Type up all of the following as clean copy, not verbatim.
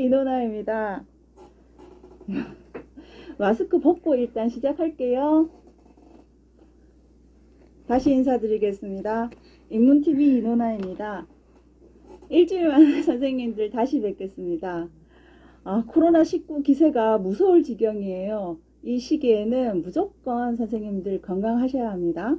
이노나입니다. 마스크 벗고 일단 시작할게요. 다시 인사드리겠습니다. 인문TV 이노나입니다. 일주일 만에 선생님들 다시 뵙겠습니다. 코로나19 기세가 무서울 지경이에요. 이 시기에는 무조건 선생님들 건강하셔야 합니다.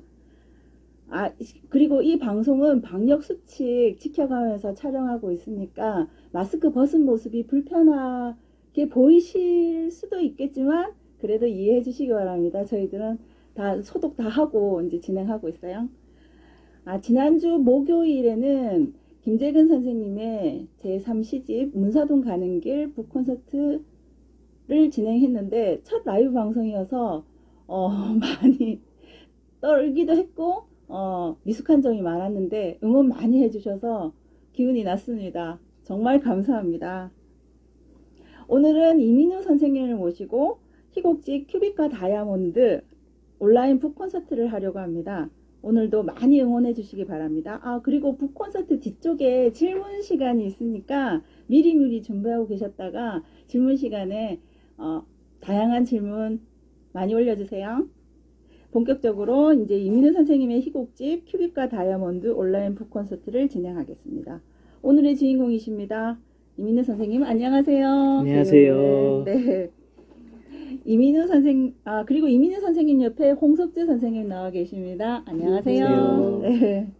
그리고 이 방송은 방역 수칙 지켜가면서 촬영하고 있으니까 마스크 벗은 모습이 불편하게 보이실 수도 있겠지만 그래도 이해해 주시기 바랍니다. 저희들은 다 소독 다 하고 이제 진행하고 있어요. 지난주 목요일에는 김재근 선생님의 제3시집 문사동 가는 길 북콘서트를 진행했는데 첫 라이브 방송이어서 많이 떨기도 했고 미숙한 점이 많았는데 응원 많이 해주셔서 기운이 났습니다. 정말 감사합니다. 오늘은 이민우 선생님을 모시고 희곡집 큐빅과 다이아몬드 온라인 북콘서트를 하려고 합니다. 오늘도 많이 응원해 주시기 바랍니다. 그리고 북콘서트 뒤쪽에 질문 시간이 있으니까 미리미리 준비하고 계셨다가 질문 시간에 다양한 질문 많이 올려주세요. 본격적으로 이제 이민우 선생님의 희곡집 큐빅과 다이아몬드 온라인 북콘서트를 진행하겠습니다. 오늘의 주인공이십니다. 이민우 선생님 안녕하세요. 안녕하세요. 네. 이민우 선생 그리고 이민우 선생님 옆에 홍석주 선생님 나와 계십니다. 안녕하세요. 안녕하세요. 네.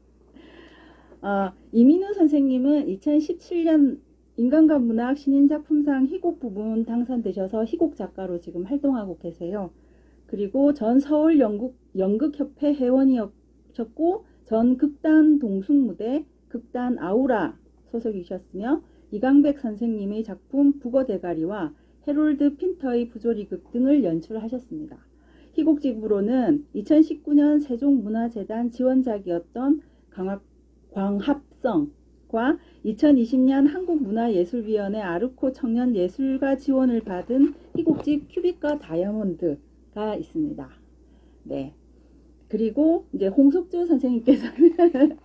이민우 선생님은 2017년 인간과 문학 신인작품상 희곡 부분 당선되셔서 희곡 작가로 지금 활동하고 계세요. 그리고 전 서울 연극협회 회원이셨고 전 극단 동숭무대 극단 아우라 소속이셨으며 이강백 선생님의 작품 북어대가리와 해롤드 핀터의 부조리극 등을 연출하셨습니다. 희곡집으로는 2019년 세종문화재단 지원작이었던 광합성과 2020년 한국문화예술위원회 아르코 청년예술가 지원을 받은 희곡집 큐빅과 다이아몬드가 있습니다. 네. 그리고 이제 홍석주 선생님께서는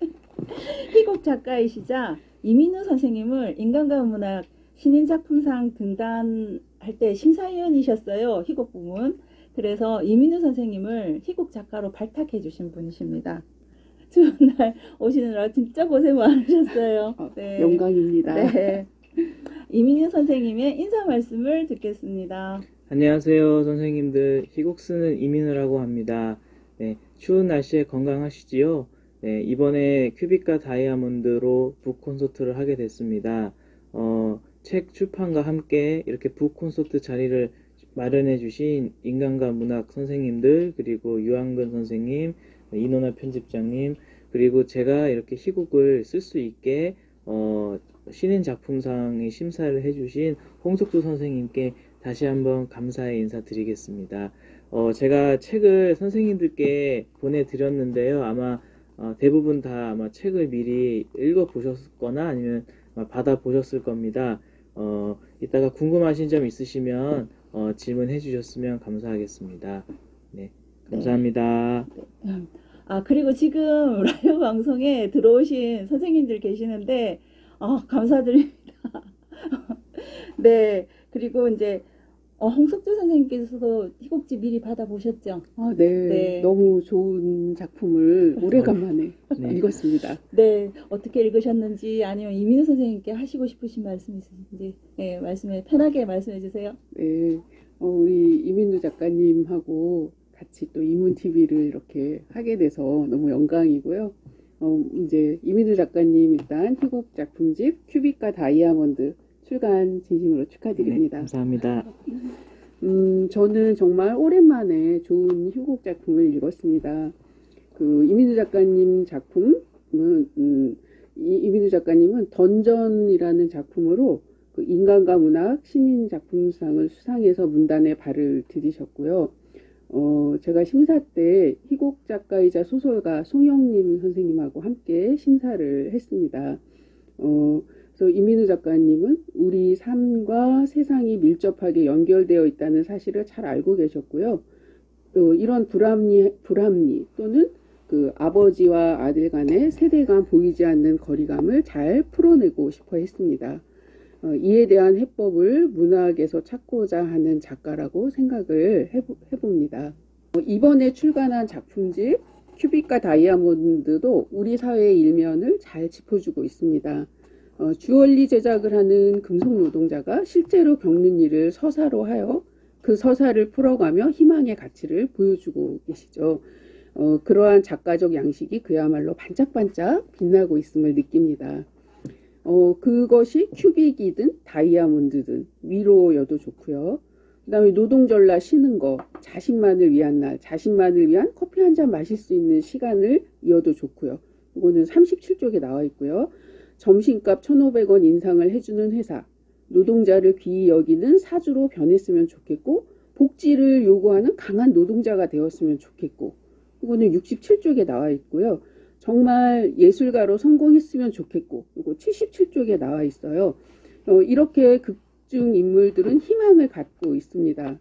희곡 작가이시자 이민우 선생님을 인간과 문학 신인작품상 등단할 때 심사위원이셨어요. 희곡 부문. 그래서 이민우 선생님을 희곡 작가로 발탁해 주신 분이십니다. 추운 날 오시느라 진짜 고생 많으셨어요. 네. 영광입니다. 네. 이민우 선생님의 인사 말씀을 듣겠습니다. 안녕하세요 선생님들. 희곡 쓰는 이민우라고 합니다. 네, 추운 날씨에 건강하시지요? 네, 이번에 큐빅과 다이아몬드로 북콘서트를 하게 됐습니다. 책 출판과 함께 이렇게 북콘서트 자리를 마련해 주신 인간과 문학 선생님들, 그리고 유한근 선생님, 이노나 편집장님, 그리고 제가 이렇게 희곡을 쓸 수 있게 신인 작품상의 심사를 해주신 홍석주 선생님께 다시 한번 감사의 인사드리겠습니다. 제가 책을 선생님들께 보내드렸는데요. 아마 대부분 다 아마 책을 미리 읽어보셨거나 아니면 받아보셨을 겁니다. 이따가 궁금하신 점 있으시면 질문해 주셨으면 감사하겠습니다. 네, 감사합니다. 네. 그리고 지금 라이브 방송에 들어오신 선생님들 계시는데 감사드립니다. 네, 그리고 이제 홍석주 선생님께서도 희곡집 미리 받아보셨죠? 네. 네. 너무 좋은 작품을 오래간만에 네. 읽었습니다. 네, 어떻게 읽으셨는지 아니면 이민우 선생님께 하시고 싶으신 말씀 있으신지 편하게 말씀해 주세요. 네. 우리 이민우 작가님하고 같이 또 인문TV를 이렇게 하게 돼서 너무 영광이고요. 이제 이민우 작가님 일단 희곡 작품집 큐빅과 다이아몬드 출간 진심으로 축하드립니다. 네, 감사합니다. 저는 정말 오랜만에 좋은 희곡 작품을 읽었습니다. 이민우 작가님 작품은 이민우 작가님은 던전이라는 작품으로 인간과 문학 신인 작품상을 수상해서 문단에 발을 들이셨고요. 제가 심사 때 희곡 작가이자 소설가 송영림 선생님하고 함께 심사를 했습니다. 그래서 이민우 작가님은 우리 삶과 세상이 밀접하게 연결되어 있다는 사실을 잘 알고 계셨고요. 이런 불합리 또는 아버지와 아들 간의 세대 간 보이지 않는 거리감을 잘 풀어내고 싶어 했습니다. 이에 대한 해법을 문학에서 찾고자 하는 작가라고 생각을 해봅니다. 이번에 출간한 작품집 큐빅과 다이아몬드도 우리 사회의 일면을 잘 짚어주고 있습니다. 주얼리 제작을 하는 금속 노동자가 실제로 겪는 일을 서사로 하여 그 서사를 풀어가며 희망의 가치를 보여주고 계시죠. 그러한 작가적 양식이 그야말로 반짝반짝 빛나고 있음을 느낍니다. 그것이 큐빅이든 다이아몬드든 위로여도 좋고요. 그 다음에 노동절날 쉬는 거, 자신만을 위한 날, 자신만을 위한 커피 한 잔 마실 수 있는 시간을 이어도 좋고요. 이거는 37쪽에 나와 있고요. 점심값 1,500원 인상을 해주는 회사, 노동자를 귀히 여기는 사주로 변했으면 좋겠고, 복지를 요구하는 강한 노동자가 되었으면 좋겠고, 이거는 67쪽에 나와 있고요. 정말 예술가로 성공했으면 좋겠고, 이거 77쪽에 나와 있어요. 이렇게 극중 인물들은 희망을 갖고 있습니다.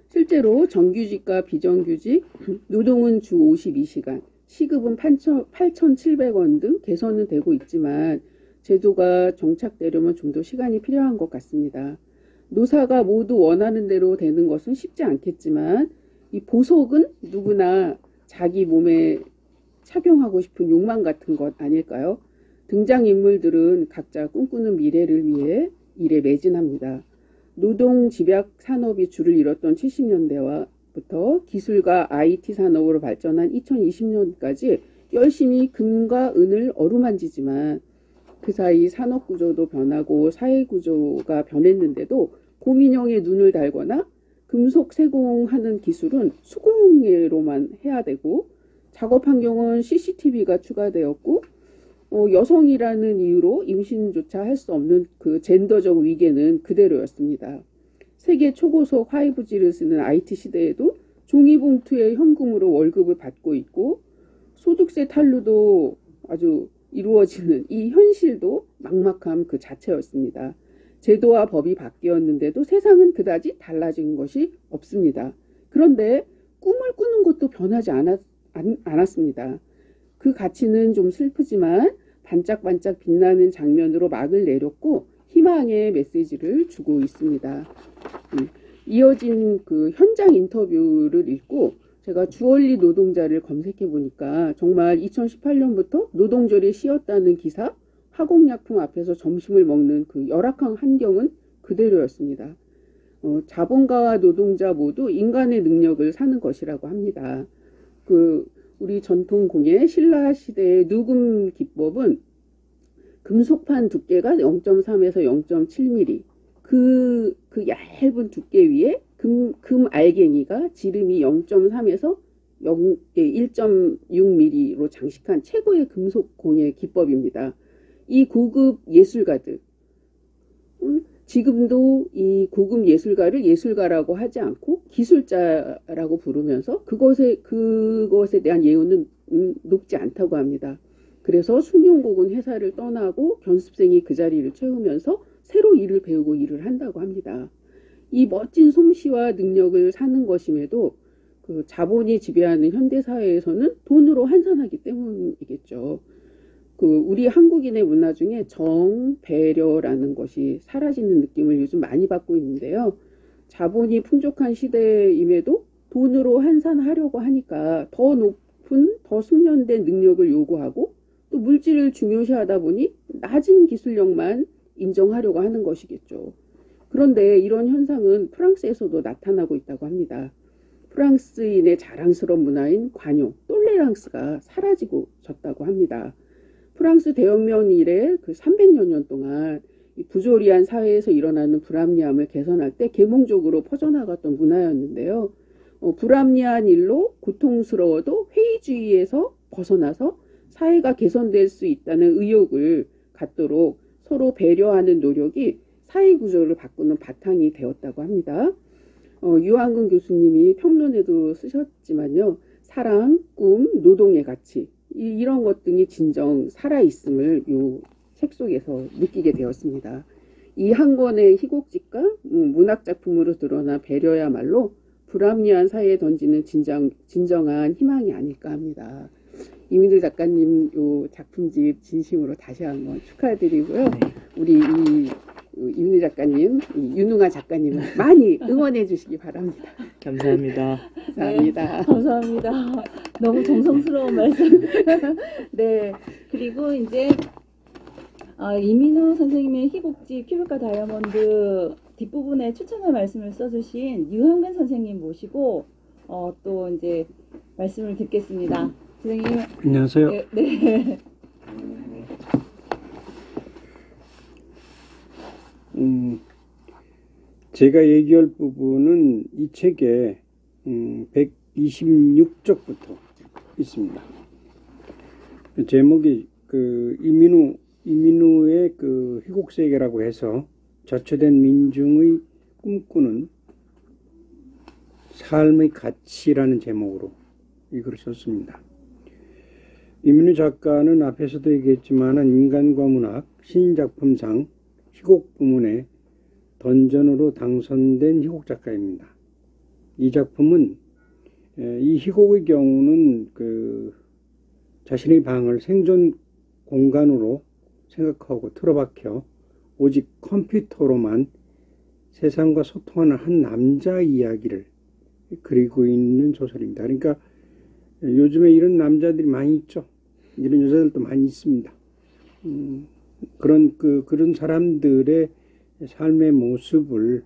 실제로 정규직과 비정규직, 노동은 주 52시간, 시급은 8,700원 등 개선은 되고 있지만 제도가 정착되려면 좀 더 시간이 필요한 것 같습니다. 노사가 모두 원하는 대로 되는 것은 쉽지 않겠지만 이 보석은 누구나 자기 몸에 착용하고 싶은 욕망 같은 것 아닐까요? 등장인물들은 각자 꿈꾸는 미래를 위해 일에 매진합니다. 노동 집약 산업이 줄을 잃었던 70년대부터 기술과 IT 산업으로 발전한 2020년까지 열심히 금과 은을 어루만지지만 그 사이 산업 구조도 변하고 사회 구조가 변했는데도 곰인형에 눈을 달거나 금속 세공하는 기술은 수공예로만 해야 되고 작업 환경은 CCTV가 추가되었고 여성이라는 이유로 임신조차 할 수 없는 그 젠더적 위계는 그대로였습니다. 세계 초고속 5G를 쓰는 IT 시대에도 종이봉투에 현금으로 월급을 받고 있고 소득세 탈루도 아주 이루어지는 이 현실도 막막함 그 자체였습니다. 제도와 법이 바뀌었는데도 세상은 그다지 달라진 것이 없습니다. 그런데 꿈을 꾸는 것도 변하지 않았습니다. 그 가치는 좀 슬프지만 반짝반짝 빛나는 장면으로 막을 내렸고 희망의 메시지를 주고 있습니다. 이어진 그 현장 인터뷰를 읽고 제가 주얼리 노동자를 검색해 보니까 정말 2018년부터 노동절이 쉬었다는 기사, 화공약품 앞에서 점심을 먹는 그 열악한 환경은 그대로였습니다. 자본가와 노동자 모두 인간의 능력을 사는 것이라고 합니다. 우리 전통 공예 신라 시대의 누금 기법은 금속판 두께가 0.3에서 0.7mm, 그 얇은 두께 위에 금 알갱이가 지름이 0.3에서 1.6mm로 장식한 최고의 금속 공예 기법입니다. 이 고급 예술가들, 지금도 이 고급 예술가를 예술가라고 하지 않고 기술자라고 부르면서 그것에 대한 예우는 높지 않다고 합니다. 그래서 숭룡고군 회사를 떠나고 견습생이 그 자리를 채우면서 새로 일을 배우고 일을 한다고 합니다. 이 멋진 솜씨와 능력을 사는 것임에도 그 자본이 지배하는 현대사회에서는 돈으로 환산하기 때문이겠죠. 우리 한국인의 문화 중에 정, 배려라는 것이 사라지는 느낌을 요즘 많이 받고 있는데요. 자본이 풍족한 시대임에도 돈으로 환산하려고 하니까 더 높은, 더 숙련된 능력을 요구하고 또 물질을 중요시하다 보니 낮은 기술력만 인정하려고 하는 것이겠죠. 그런데 이런 현상은 프랑스에서도 나타나고 있다고 합니다. 프랑스인의 자랑스러운 문화인 관용, 똘레랑스가 사라지고 졌다고 합니다. 프랑스 대혁명 이래 그 300여 년 동안 이 부조리한 사회에서 일어나는 불합리함을 개선할 때 계몽적으로 퍼져나갔던 문화였는데요. 불합리한 일로 고통스러워도 회의주의에서 벗어나서 사회가 개선될 수 있다는 의욕을 갖도록 서로 배려하는 노력이 사회 구조를 바꾸는 바탕이 되었다고 합니다. 유한근 교수님이 평론에도 쓰셨지만요. 사랑, 꿈, 노동의 가치 이런 것 등이 진정 살아있음을 이 책 속에서 느끼게 되었습니다. 이 한 권의 희곡집과 문학작품으로 드러난 배려야말로 불합리한 사회에 던지는 진정한 희망이 아닐까 합니다. 이민우 작가님 요 작품집 진심으로 다시 한번 축하드리고요. 네. 우리 이민우 작가님, 이 윤웅아 작가님을 많이 응원해 주시기 바랍니다. 감사합니다. 감사합니다. 감사합니다. 너무 정성스러운 말씀. 네. 그리고 이제 이민우 선생님의 희곡집 큐빅과 다이아몬드 뒷부분에 추천의 말씀을 써주신 유한근 선생님 모시고 또 이제 말씀을 듣겠습니다. 선생님. 안녕하세요. 네. 네. 제가 얘기할 부분은 이 책에 126쪽부터 있습니다. 제목이 그 이민우의 그 희곡세계라고 해서 자초된 민중의 꿈꾸는 삶의 가치라는 제목으로 이걸 썼습니다. 이민우 작가는 앞에서도 얘기했지만 인간과 문학 신인작품상 희곡 부문에 던전으로 당선된 희곡 작가입니다. 이 작품은 이 희곡의 경우는 그 자신의 방을 생존 공간으로 생각하고 틀어박혀 오직 컴퓨터로만 세상과 소통하는 한 남자 이야기를 그리고 있는 소설입니다. 그러니까 요즘에 이런 남자들이 많이 있죠. 이런 여자들도 많이 있습니다. 그런 사람들의 삶의 모습을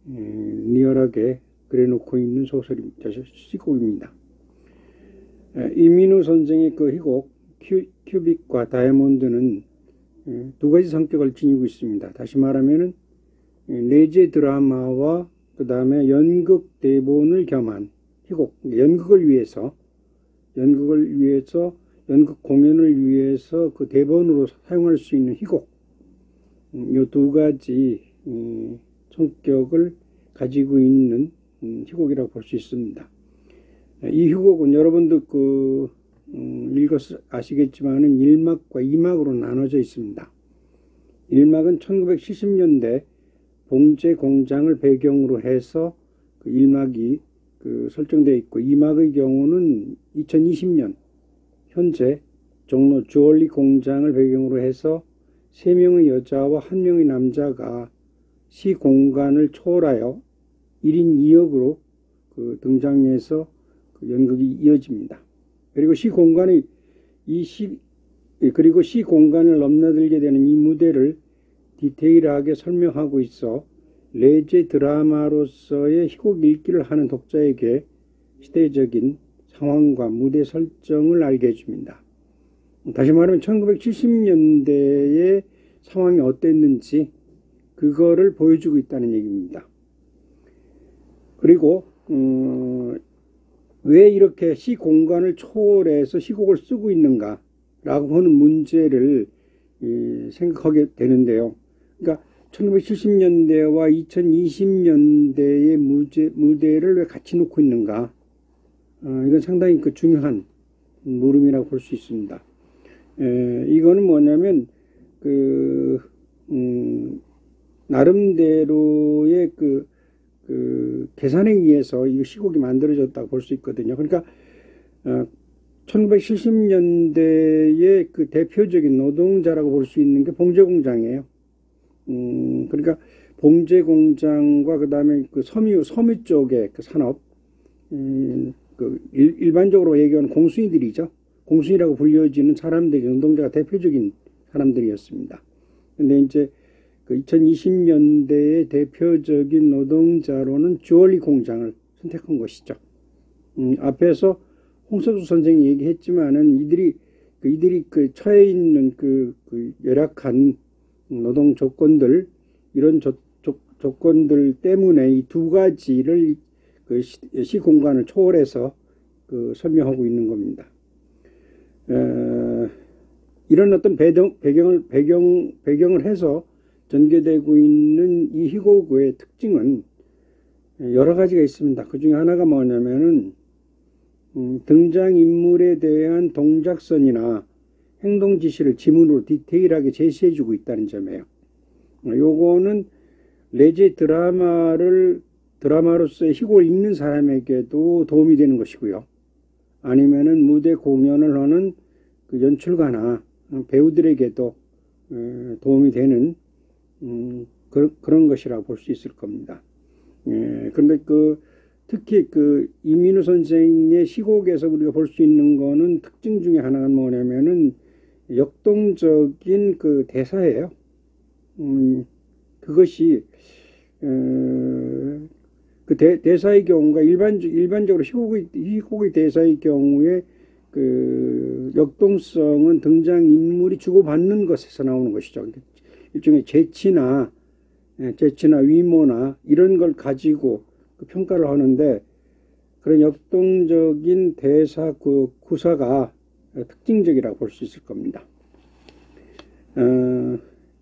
리얼하게 그려놓고 있는 소설입니다. 시곡입니다. 이민우 선생의 그 희곡 큐빅과 다이아몬드는 두 가지 성격을 지니고 있습니다. 다시 말하면은 레제 드라마와 그 다음에 연극 대본을 겸한 희곡, 연극을 위해서 연극 공연을 위해서 그 대본으로 사용할 수 있는 희곡, 이 두 가지 성격을 가지고 있는 희곡이라고 볼 수 있습니다. 이 희곡은 여러분도 읽어서 아시겠지만은 1막과 2막으로 나눠져 있습니다. 1막은 1970년대 봉제 공장을 배경으로 해서 그 1막이 설정되어 있고 2막의 경우는 2020년 현재 종로 주얼리 공장을 배경으로 해서 3명의 여자와 1명의 남자가 시 공간을 초월하여 1인 2역으로 등장해서 연극이 이어집니다. 그리고 시 공간을 넘나들게 되는 이 무대를 디테일하게 설명하고 있어 레제 드라마로서의 희곡 읽기를 하는 독자에게 시대적인 상황과 무대 설정을 알게 해줍니다. 다시 말하면 1970년대의 상황이 어땠는지 그거를 보여주고 있다는 얘기입니다. 그리고 왜 이렇게 시 공간을 초월해서 시곡을 쓰고 있는가 라고 하는 문제를 생각하게 되는데요. 그러니까 1970년대와 2020년대의 무대를 왜 같이 놓고 있는가, 이건 상당히 중요한 물음이라고 볼 수 있습니다. 이거는 뭐냐면 나름대로의 계산에 의해서 이 시곡이 만들어졌다고 볼 수 있거든요. 그러니까 1970년대의 그 대표적인 노동자라고 볼 수 있는 게 봉제공장이에요. 그러니까 봉제공장과 그 다음에 섬유 쪽의 산업, 일반적으로 얘기하는 공순이들이죠. 공순이라고 불려지는 사람들이 노동자가 대표적인 사람들이었습니다. 근데 이제 2020년대의 대표적인 노동자로는 주얼리 공장을 선택한 것이죠. 앞에서 홍석수 선생이 얘기했지만은 이들이 처해 있는 열악한 노동 조건들, 이런 조건들 때문에 이 두 가지를 시 공간을 초월해서 설명하고 있는 겁니다. 이런 어떤 배경을 해서 전개되고 있는 이 희곡의 특징은 여러 가지가 있습니다. 그 중에 하나가 뭐냐면은 등장인물에 대한 동작선이나 행동 지시를 지문으로 디테일하게 제시해주고 있다는 점이에요. 요거는 레제 드라마로서의 희곡을 읽는 사람에게도 도움이 되는 것이고요. 아니면은 무대 공연을 하는 그 연출가나 배우들에게도 도움이 되는 그런 것이라고 볼 수 있을 겁니다. 그런데 특히 이민우 선생의 시곡에서 우리가 볼 수 있는 거는 특징 중에 하나가 뭐냐면은 역동적인 그 대사예요. 그것이 그 대사의 경우가 일반적으로 희곡의 대사의 경우에 그 역동성은 등장 인물이 주고받는 것에서 나오는 것이죠. 일종의 재치나 위모나 이런 걸 가지고 그 평가를 하는데, 그런 역동적인 대사 그 구사가 특징적이라고 볼 수 있을 겁니다.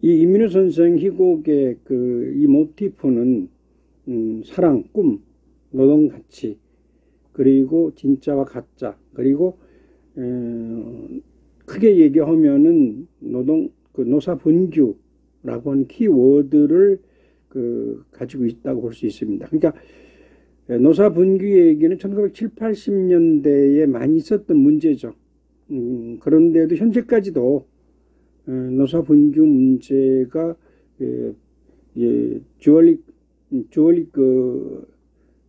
이 이민우 선생 희곡의 이 모티프는 사랑, 꿈, 노동 가치, 그리고 진짜와 가짜, 그리고 크게 얘기하면은 노사 분규라고 하는 키워드를 가지고 있다고 볼 수 있습니다. 그러니까 노사 분규 얘기는 1970, 80년대에 많이 있었던 문제죠. 그런데도 현재까지도 노사 분규 문제가 주얼리 그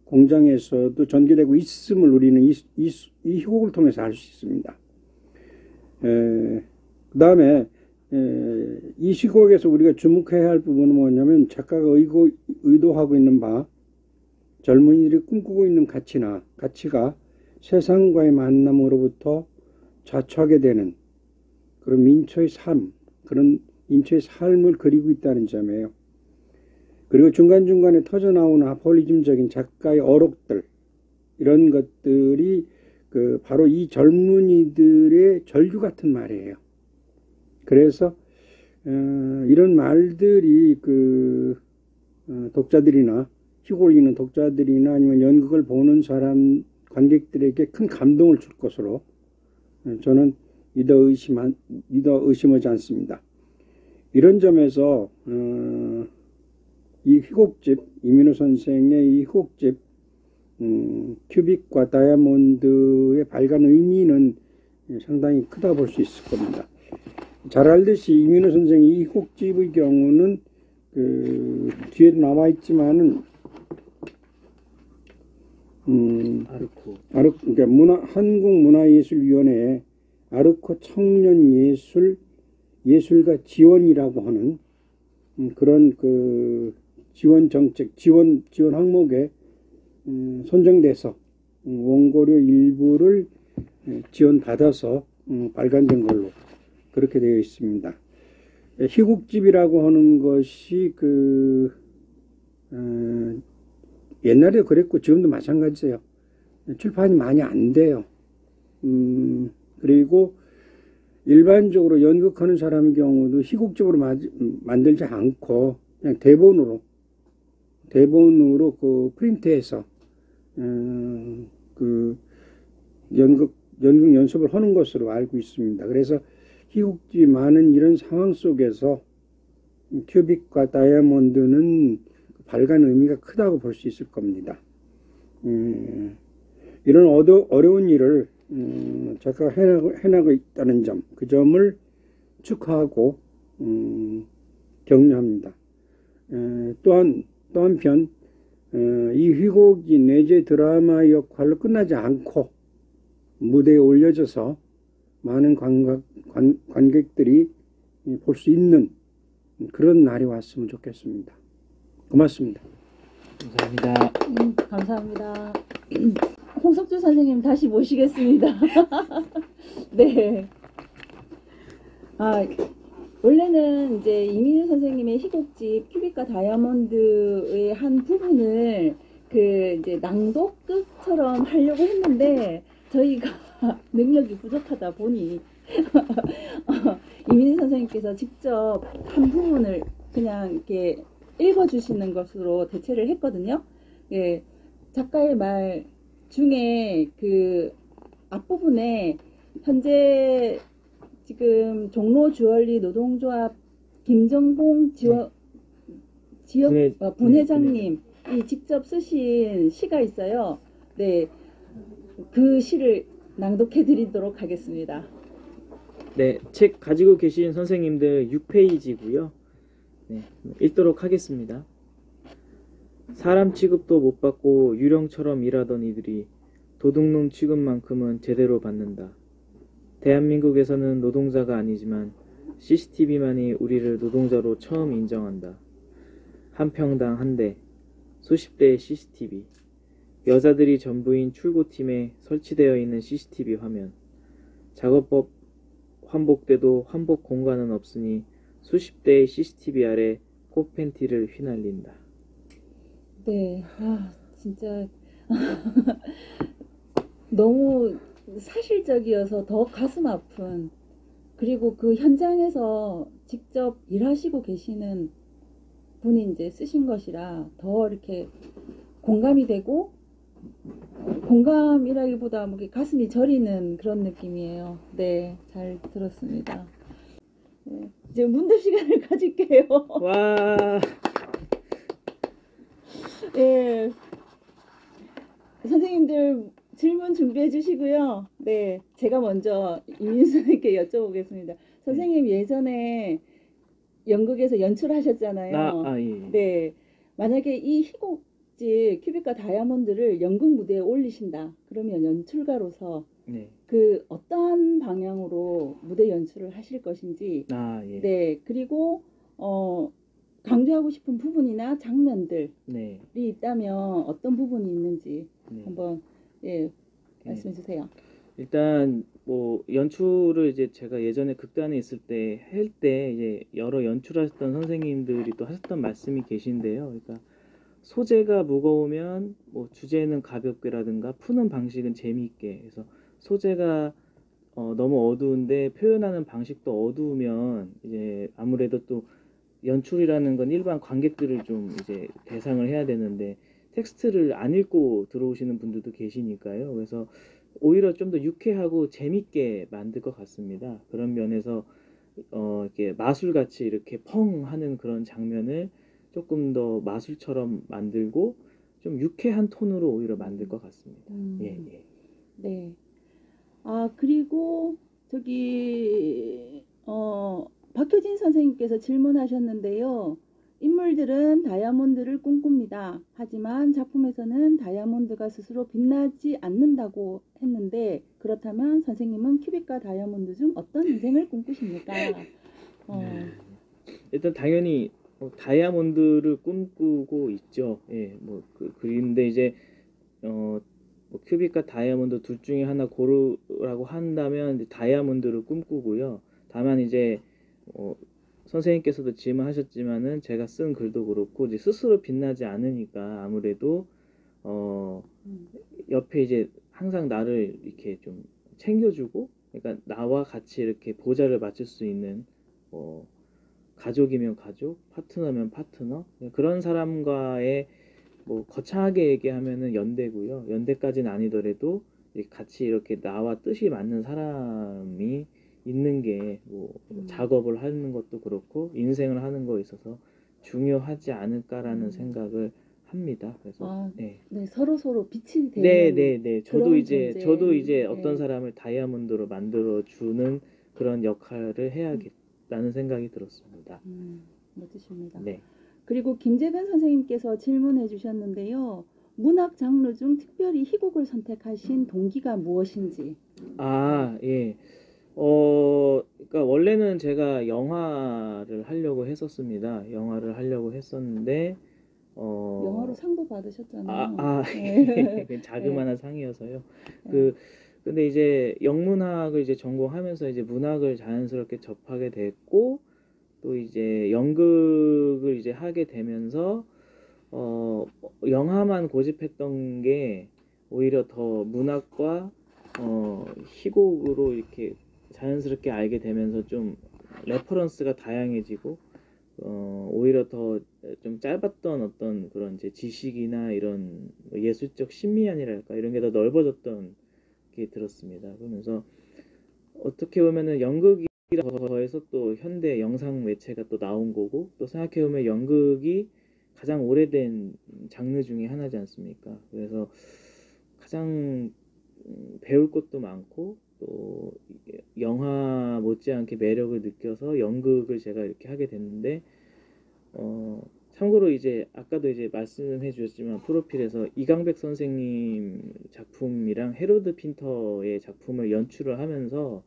공장에서도 전개되고 있음을 우리는 이 희곡을 통해서 알 수 있습니다. 그 다음에 이 시곡에서 우리가 주목해야 할 부분은 뭐냐면, 작가가 의도하고 있는 바 젊은이들이 꿈꾸고 있는 가치가 세상과의 만남으로부터 자초하게 되는 그런 그런 민초의 삶을 그리고 있다는 점이에요. 그리고 중간중간에 터져나오는 아폴리즘적인 작가의 어록들, 이런 것들이 바로 이 젊은이들의 절규 같은 말이에요. 그래서 이런 말들이 독자들이나 희곡을 읽는 독자들이나 아니면 연극을 보는 관객들에게 큰 감동을 줄 것으로 저는 믿어 의심하지 않습니다. 이런 점에서 이 희곡집, 이민우 선생의 이 희곡집 큐빅과 다이아몬드의 발간 의미는 상당히 크다고 볼 수 있을 겁니다. 잘 알듯이 이민우 선생의 이 희곡집의 경우는 뒤에도 나와 있지만은 그러니까 한국문화예술위원회의 아르코 청년예술가 지원이라고 하는 그런 지원 정책, 지원 항목에 선정돼서 원고료 일부를 지원받아서 발간된 걸로 그렇게 되어 있습니다. 희곡집이라고 하는 것이 옛날에도 그랬고 지금도 마찬가지예요. 출판이 많이 안 돼요. 그리고 일반적으로 연극하는 사람의 경우도 희곡집으로 만들지 않고 그냥 대본으로 프린트해서 연극 연습을 하는 것으로 알고 있습니다. 그래서 희곡집이 많은 이런 상황 속에서 큐빅과 다이아몬드는 발간 의미가 크다고 볼 수 있을 겁니다. 이런 어려운 일을 작가가 해나가고 있다는 점, 그 점을 축하하고 격려합니다. 또 한편 이 희곡이 내재 드라마 역할로 끝나지 않고 무대에 올려져서 많은 관객들이 볼 수 있는 그런 날이 왔으면 좋겠습니다. 고맙습니다. 감사합니다. 감사합니다. 홍석주 선생님 다시 모시겠습니다. 네. 원래는 이제 이민우 선생님의 희곡집 큐빅과 다이아몬드의 한 부분을 이제 낭독극처럼 하려고 했는데 저희가 능력이 부족하다 보니 이민우 선생님께서 직접 한 부분을 그냥 이렇게 읽어주시는 것으로 대체를 했거든요. 예, 작가의 말 중에 앞부분에 현재 지금 종로 주얼리 노동조합 김정봉 분회장님이 직접 쓰신 시가 있어요. 네, 그 시를 낭독해 드리도록 하겠습니다. 네, 책 가지고 계신 선생님들 6페이지고요. 네, 읽도록 하겠습니다. 사람 취급도 못 받고 유령처럼 일하던 이들이 도둑놈 취급만큼은 제대로 받는다. 대한민국에서는 노동자가 아니지만 CCTV만이 우리를 노동자로 처음 인정한다. 한 평당 한 대, 수십 대의 CCTV, 여자들이 전부인 출고팀에 설치되어 있는 CCTV 화면, 작업법 환복돼도 환복 공간은 없으니 수십 대의 CCTV 아래 꽃팬티를 휘날린다. 네, 진짜 너무 사실적이어서 더 가슴 아픈, 그리고 그 현장에서 직접 일하시고 계시는 분이 이제 쓰신 것이라 더 이렇게 공감이 되고, 공감이라기보다 뭐 이렇게 가슴이 저리는 그런 느낌이에요. 네, 잘 들었습니다. 네, 이제 문답 시간을 가질게요. 와, 예, 선생님들 질문 준비해 주시고요. 네, 제가 먼저 이민수 선생님께 여쭤보겠습니다. 선생님 예전에 연극에서 연출하셨잖아요. 예. 네, 만약에 이 희곡집 큐빅과 다이아몬드를 연극 무대에 올리신다. 그러면 연출가로서 네. 그 어떠한 방향으로 무대 연출을 하실 것인지, 예. 네, 그리고 강조하고 싶은 부분이나 장면들이 네. 있다면 어떤 부분이 있는지 네. 한번 말씀해 주세요. 일단 뭐 연출을 이제 제가 예전에 극단에 있을 때 할 때 이제 여러 연출하셨던 선생님들이 또 하셨던 말씀이 계신데요. 그러니까 소재가 무거우면 뭐 주제는 가볍게라든가 푸는 방식은 재미있게. 그래서 소재가 너무 어두운데 표현하는 방식도 어두우면 이제 아무래도 또 연출이라는 건 일반 관객들을 좀 이제 대상을 해야 되는데 텍스트를 안 읽고 들어오시는 분들도 계시니까요. 그래서 오히려 좀 더 유쾌하고 재밌게 만들 것 같습니다. 그런 면에서 이렇게 마술같이 이렇게 펑 하는 그런 장면을 조금 더 마술처럼 만들고 좀 유쾌한 톤으로 오히려 만들 것 같습니다. 예. 네. 그리고 박효진 선생님께서 질문하셨는데요. 인물들은 다이아몬드를 꿈꿉니다. 하지만 작품에서는 다이아몬드가 스스로 빛나지 않는다고 했는데, 그렇다면 선생님은 큐빅과 다이아몬드 중 어떤 인생을 꿈꾸십니까? 일단 당연히 다이아몬드를 꿈꾸고 있죠. 예, 그런데 이제 뭐 큐빅과 다이아몬드 둘 중에 하나 고르라고 한다면 이제 다이아몬드를 꿈꾸고요. 다만 이제 선생님께서도 질문하셨지만은 제가 쓴 글도 그렇고 이제 스스로 빛나지 않으니까 아무래도 옆에 이제 항상 나를 이렇게 좀 챙겨주고, 그러니까 나와 같이 이렇게 보좌를 맞출 수 있는 가족이면 가족, 파트너면 파트너, 그런 사람과의 뭐 거창하게 얘기하면은 연대고요. 연대까지는 아니더라도 같이 이렇게 나와 뜻이 맞는 사람이 있는 게 작업을 하는 것도 그렇고 인생을 하는 거에 있어서 중요하지 않을까라는 생각을 합니다. 그래서 네, 서로 빛이 되는 네. 저도 그런 이제 존재. 어떤 사람을 다이아몬드로 만들어 주는 그런 역할을 해야겠다는 생각이 들었습니다. 멋지십니다. 네. 그리고 김재근 선생님께서 질문해 주셨는데요. 문학 장르 중 특별히 희곡을 선택하신 동기가 무엇인지. 예. 그러니까 원래는 제가 영화를 하려고 했었습니다. 영화를 하려고 했었는데 영화로 상도 받으셨잖아요. 네. 자그마한 상이어서요. 근데 이제 영문학을 이제 전공하면서 이제 문학을 자연스럽게 접하게 됐고, 또 이제 연극을 이제 하게 되면서 영화만 고집했던 게 오히려 더 문학과 희곡으로 이렇게 자연스럽게 알게 되면서 좀 레퍼런스가 다양해지고 오히려 더 좀 짧았던 어떤 그런 이제 지식이나 이런 예술적 심미안이랄까 이런 게 더 넓어졌던 게 들었습니다. 그러면서 어떻게 보면은 연극이라고 더해서 또 현대 영상 매체가 또 나온 거고, 또 생각해보면 연극이 가장 오래된 장르 중에 하나지 않습니까? 그래서 가장 배울 것도 많고 또 영화 못지않게 매력을 느껴서 연극을 제가 이렇게 하게 됐는데 참고로 이제 아까도 이제 말씀해 주셨지만 프로필에서 이강백 선생님 작품이랑 헤로드 핀터의 작품을 연출을 하면서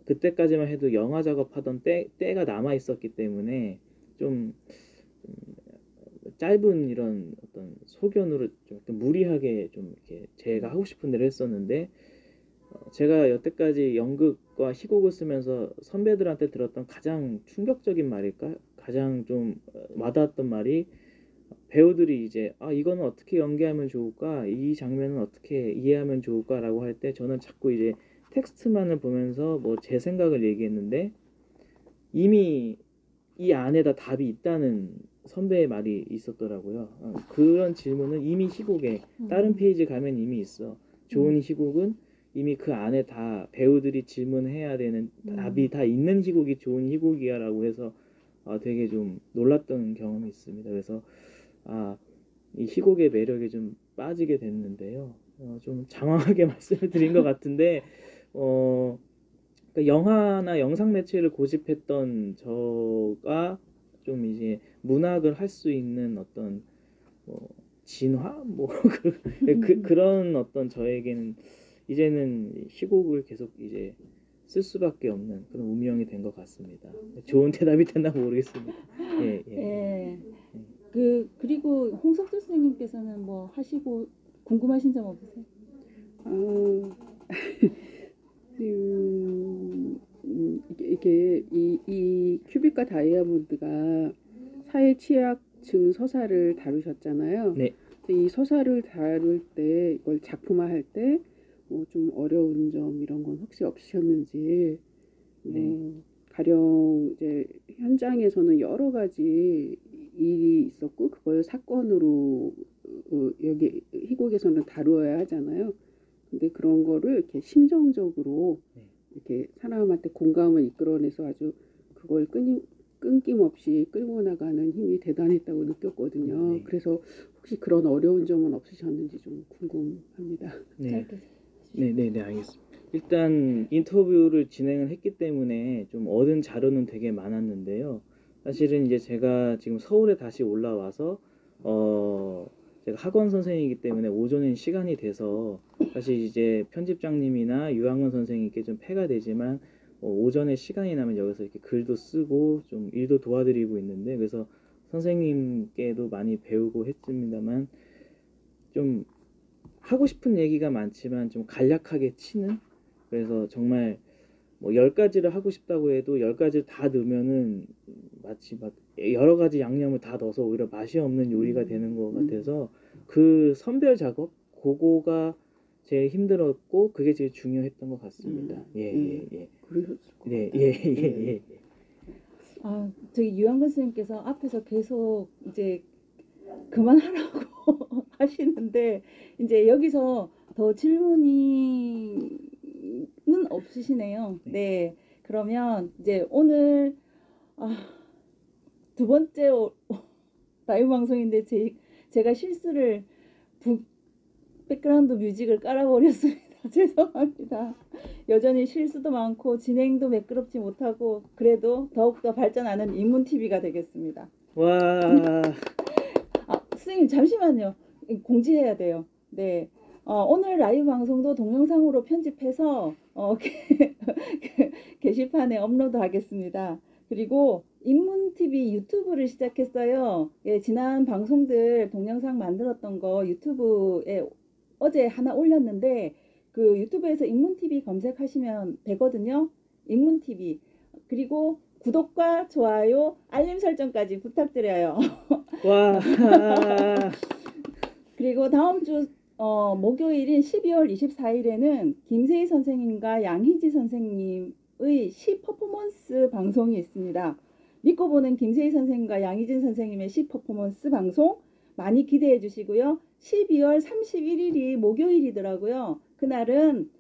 그때까지만 해도 영화 작업하던 때가 남아 있었기 때문에 좀 짧은 이런 어떤 소견으로 좀 약간 무리하게 좀 이렇게 제가 하고 싶은 대로 했었는데 제가 여태까지 연극과 희곡을 쓰면서 선배들한테 들었던 가장 충격적인 말일까? 가장 좀 와닿았던 말이 배우들이 이제 이거는 어떻게 연기하면 좋을까? 이 장면은 어떻게 이해하면 좋을까라고 할 때 저는 자꾸 이제 텍스트만을 보면서 뭐 제 생각을 얘기했는데 이미 이 안에다 답이 있다는 선배의 말이 있었더라고요. 그런 질문은 이미 희곡에 다른 페이지 가면 이미 있어. 좋은 희곡은 이미 그 안에 다 배우들이 질문해야 되는 답이 다 있는 희곡이 좋은 희곡이야라고 해서 되게 좀 놀랐던 경험이 있습니다. 그래서 이 희곡의 매력에 좀 빠지게 됐는데요. 좀 장황하게 말씀을 드린 것 같은데 그러니까 영화나 영상 매체를 고집했던 저가 좀 이제 문학을 할 수 있는 어떤 뭐 진화 뭐 그런 어떤 저에게는 이제는 희곡을 계속 이제 쓸 수밖에 없는 그런 운명이 된 것 같습니다. 좋은 대답이 됐나 모르겠습니다. 예. 예. 그리고 홍석주 선생님께서는 뭐 하시고 궁금하신 점 없으세요? 이게 이 큐빅과 다이아몬드가 사회 취약층 서사를 다루셨잖아요. 네. 이 서사를 다룰 때 이걸 작품화할 때 뭐 좀 어려운 점 이런 건 혹시 없으셨는지 가령 이제 현장에서는 여러 가지 일이 있었고 그걸 사건으로 여기 희곡에서는 다루어야 하잖아요. 근데 그런 거를 이렇게 심정적으로 이렇게 사람한테 공감을 이끌어내서 아주 그걸 끊김없이 끌고 나가는 힘이 대단했다고 느꼈거든요. 네. 그래서 혹시 그런 어려운 점은 없으셨는지 좀 궁금합니다. 네. 네, 알겠습니다. 일단 인터뷰를 진행을 했기 때문에 좀 얻은 자료는 되게 많았는데요. 사실은 이제 제가 지금 서울에 다시 올라와서 제가 학원 선생이기 때문에 오전엔 시간이 돼서 사실 이제 편집장님이나 유학원 선생님께 좀 폐가 되지만 오전에 시간이 나면 여기서 이렇게 글도 쓰고 좀 일도 도와드리고 있는데 그래서 선생님께도 많이 배우고 했습니다만 좀 하고 싶은 얘기가 많지만 좀 간략하게 치는 그래서 정말 뭐 10가지를 하고 싶다고 해도 10가지를 다 넣으면은 마치 막 여러 가지 양념을 다 넣어서 오히려 맛이 없는 요리가 되는 것 같아서 그 선별 작업 그거가 제일 힘들었고 그게 제일 중요했던 것 같습니다. 예. 그러셨을 것 네, 같아요. 예. 저기 유한근 선생님께서 앞에서 계속 이제 그만하라고 하시는데 이제 여기서 더 질문이 없으시네요. 네. 그러면 이제 오늘 두 번째 라이브 방송인데 제가 실수를 백그라운드 뮤직을 깔아버렸습니다. 죄송합니다. 여전히 실수도 많고 진행도 매끄럽지 못하고 그래도 더욱더 발전하는 인문TV가 되겠습니다. 와. 선생님 잠시만요. 공지해야 돼요. 네. 오늘 라이브 방송도 동영상으로 편집해서 게시판에 업로드하겠습니다. 그리고 인문TV 유튜브를 시작했어요. 예, 지난 방송들 동영상 만들었던 거 유튜브에 어제 하나 올렸는데 그 유튜브에서 인문TV 검색하시면 되거든요. 인문TV. 그리고 구독과 좋아요, 알림 설정까지 부탁드려요. 와. 그리고 다음 주 목요일인 12월 24일에는 김세희 선생님과 양희지 선생님의 시 퍼포먼스 방송이 있습니다. 믿고 보는 김세희 선생님과 양희진 선생님의 시 퍼포먼스 방송 많이 기대해 주시고요. 12월 31일이 목요일이더라고요. 그날은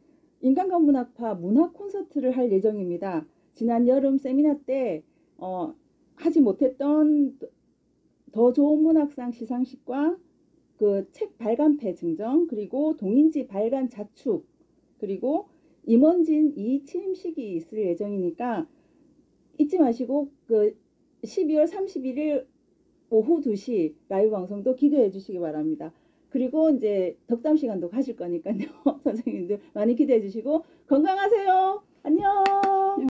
인간관 문학파 문학 콘서트를 할 예정입니다. 지난 여름 세미나 때 하지 못했던 더 좋은 문학상 시상식과 그 책 발간패 증정 그리고 동인지 발간 자축 그리고 임원진 2취임식이 있을 예정이니까 잊지 마시고 그 12월 31일 오후 2시 라이브 방송도 기대해 주시기 바랍니다. 그리고 이제 덕담 시간도 가실 거니까요. 선생님들 많이 기대해 주시고 건강하세요. 안녕.